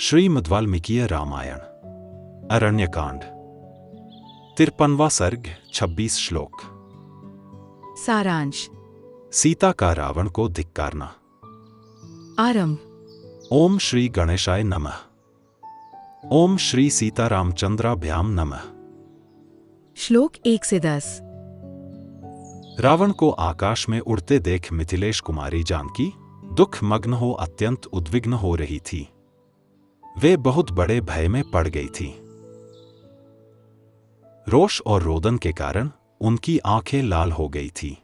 श्रीमद् वाल्मीकि रामायण अरण्यकांड 53वां सर्ग 26 श्लोक। सारांश। सीता का रावण को धिक्कारना। आरंभ। ओम श्री गणेशाय नमः। ओम श्री सीतारामचंद्राभ्याम नमः। श्लोक 1 से 10। रावण को आकाश में उड़ते देख मिथिलेश कुमारी जानकी दुख मग्न हो अत्यंत उद्विग्न हो रही थी। वे बहुत बड़े भय में पड़ गई थी। रोष और रोदन के कारण उनकी आंखें लाल हो गई थी।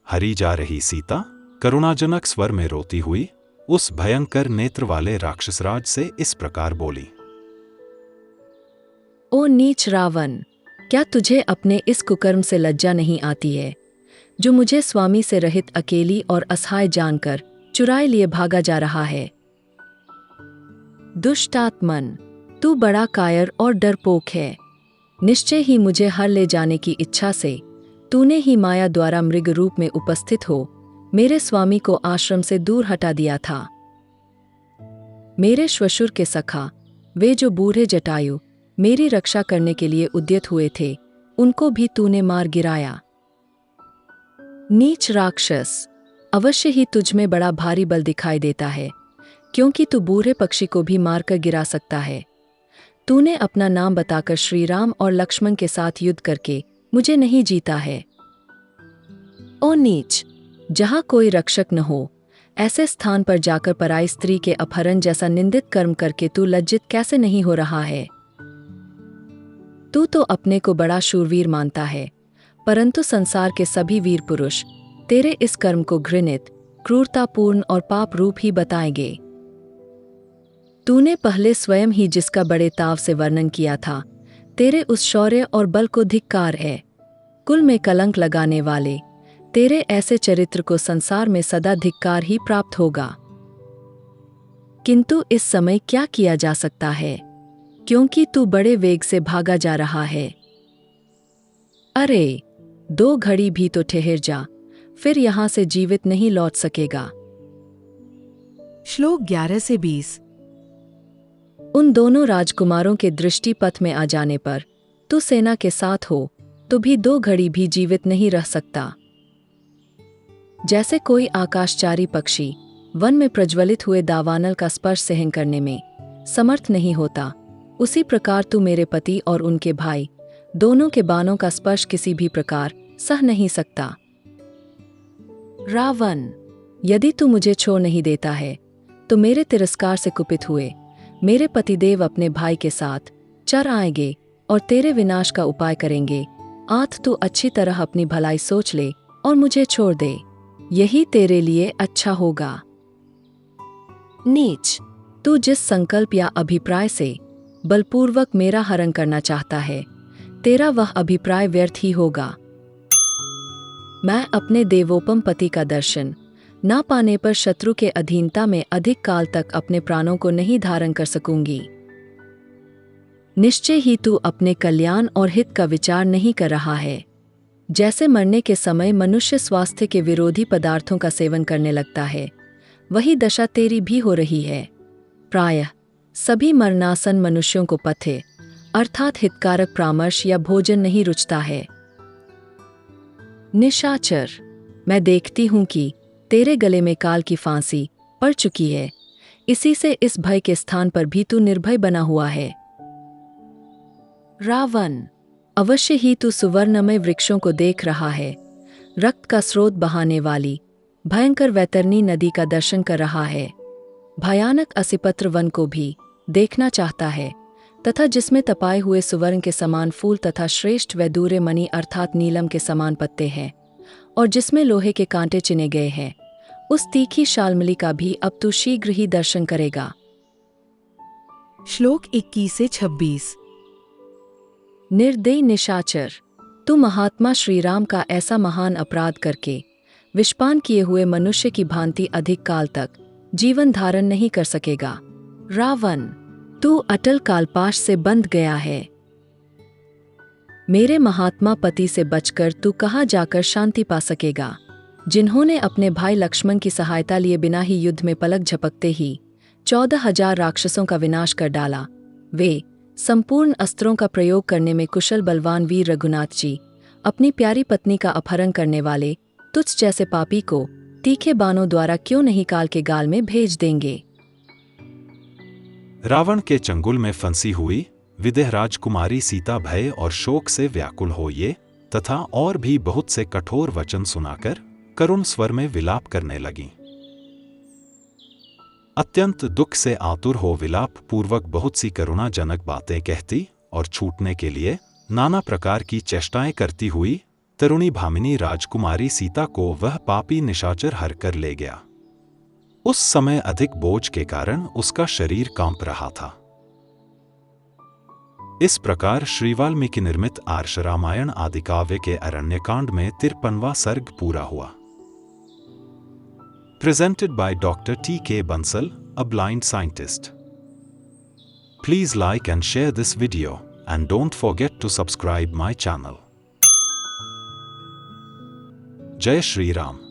हरी जा रही सीता करुणाजनक स्वर में रोती हुई उस भयंकर नेत्र वाले राक्षसराज से इस प्रकार बोली। ओ नीच रावण, क्या तुझे अपने इस कुकर्म से लज्जा नहीं आती है, जो मुझे स्वामी से रहित अकेली और असहाय जानकर चुराए लिए भागा जा रहा है। दुष्टात्मन, तू बड़ा कायर और डरपोक है। निश्चय ही मुझे हर ले जाने की इच्छा से तूने ही माया द्वारा मृग रूप में उपस्थित हो मेरे स्वामी को आश्रम से दूर हटा दिया था। मेरे श्वशुर के सखा, वे जो बूढ़े जटायु मेरी रक्षा करने के लिए उद्यत हुए थे, उनको भी तूने मार गिराया। नीच राक्षस, अवश्य ही तुझ में बड़ा भारी बल दिखाई देता है, क्योंकि तू बूढ़े पक्षी को भी मारकर गिरा सकता है। तूने अपना नाम बताकर श्री राम और लक्ष्मण के साथ युद्ध करके मुझे नहीं जीता है। ओ नीच, जहां कोई रक्षक न हो, ऐसे स्थान पर जाकर पराई स्त्री के अपहरण जैसा निंदित कर्म करके तू लज्जित कैसे नहीं हो रहा है। तू तो अपने को बड़ा शूरवीर मानता है, परंतु संसार के सभी वीर पुरुष तेरे इस कर्म को घृणित, क्रूरतापूर्ण और पाप रूप ही बताएंगे। तूने पहले स्वयं ही जिसका बड़े ताव से वर्णन किया था, तेरे उस शौर्य और बल को धिक्कार है। कुल में कलंक लगाने वाले तेरे ऐसे चरित्र को संसार में सदा धिक्कार ही प्राप्त होगा। किंतु इस समय क्या किया जा सकता है, क्योंकि तू बड़े वेग से भागा जा रहा है। अरे, 2 घड़ी भी तो ठहर जा, फिर यहां से जीवित नहीं लौट सकेगा। श्लोक 11 से 20। उन दोनों राजकुमारों के दृष्टि पथ में आ जाने पर तू सेना के साथ हो तो भी 2 घड़ी भी जीवित नहीं रह सकता। जैसे कोई आकाशचारी पक्षी वन में प्रज्वलित हुए दावानल का स्पर्श सहन करने में समर्थ नहीं होता, उसी प्रकार तू मेरे पति और उनके भाई दोनों के बाणों का स्पर्श किसी भी प्रकार सह नहीं सकता। रावण, यदि तू मुझे छोड़ नहीं देता है तो मेरे तिरस्कार से कुपित हुए मेरे पतिदेव अपने भाई के साथ चर आएंगे और तेरे विनाश का उपाय करेंगे। आठ तू अच्छी तरह अपनी भलाई सोच ले और मुझे छोड़ दे, यही तेरे लिए अच्छा होगा। नीच, तू जिस संकल्प या अभिप्राय से बलपूर्वक मेरा हरण करना चाहता है, तेरा वह अभिप्राय व्यर्थ ही होगा। मैं अपने देवोपम पति का दर्शन ना पाने पर शत्रु के अधीनता में अधिक काल तक अपने प्राणों को नहीं धारण कर सकूंगी। निश्चय ही तू अपने कल्याण और हित का विचार नहीं कर रहा है। जैसे मरने के समय मनुष्य स्वास्थ्य के विरोधी पदार्थों का सेवन करने लगता है, वही दशा तेरी भी हो रही है। प्रायः सभी मरणासन मनुष्यों को पथ्य अर्थात हितकारक परामर्श या भोजन नहीं रुचता है। निशाचर, मैं देखती हूं कि तेरे गले में काल की फांसी पड़ चुकी है, इसी से इस भय के स्थान पर भी तू निर्भय बना हुआ है। रावण, अवश्य ही तू सुवर्णमय वृक्षों को देख रहा है, रक्त का स्रोत बहाने वाली भयंकर वैतरणी नदी का दर्शन कर रहा है, भयानक असिपत्र वन को भी देखना चाहता है, तथा जिसमें तपाए हुए सुवर्ण के समान फूल तथा श्रेष्ठ वैदूर्य मणि अर्थात नीलम के समान पत्ते हैं, और जिसमें लोहे के कांटे चिने गए हैं, उस तीखी शालमली का भी अब तू शीघ्र ही दर्शन करेगा। श्लोक 21 से 26। निर्दयी निशाचर, तू महात्मा श्रीराम का ऐसा महान अपराध करके विषपान किए हुए मनुष्य की भांति अधिक काल तक जीवन धारण नहीं कर सकेगा। रावण, तू अटल कालपाश से बंध गया है। मेरे महात्मा पति से बचकर तू कहाँ जाकर शांति पा सकेगा, जिन्होंने अपने भाई लक्ष्मण की सहायता लिए बिना ही युद्ध में पलक झपकते ही 14,000 राक्षसों का विनाश कर डाला। वे संपूर्ण अस्त्रों का प्रयोग करने में कुशल बलवान वीर रघुनाथ जी अपनी प्यारी पत्नी का अपहरण करने वाले तुझ जैसे पापी को तीखे बाणों द्वारा क्यों नहीं काल के गाल में भेज देंगे। रावण के चंगुल में फंसी हुई विदेह राजकुमारी सीता भय और शोक से व्याकुल हो ये तथा और भी बहुत से कठोर वचन सुनाकर करुण स्वर में विलाप करने लगी। अत्यंत दुख से आतुर हो विलाप पूर्वक बहुत सी करुणाजनक बातें कहती और छूटने के लिए नाना प्रकार की चेष्टाएं करती हुई तरुणी भामिनी राजकुमारी सीता को वह पापी निशाचर हर कर ले गया। उस समय अधिक बोझ के कारण उसका शरीर कांप रहा था। इस प्रकार श्री वाल्मीकि निर्मित आर्ष रामायण आदि काव्य के अरण्यकांड में 53वां सर्ग पूरा हुआ। Presented by Dr. T.K. Bansal, a blind scientist. Please like and share this video, and don't forget to subscribe my channel. Jai Shri Ram.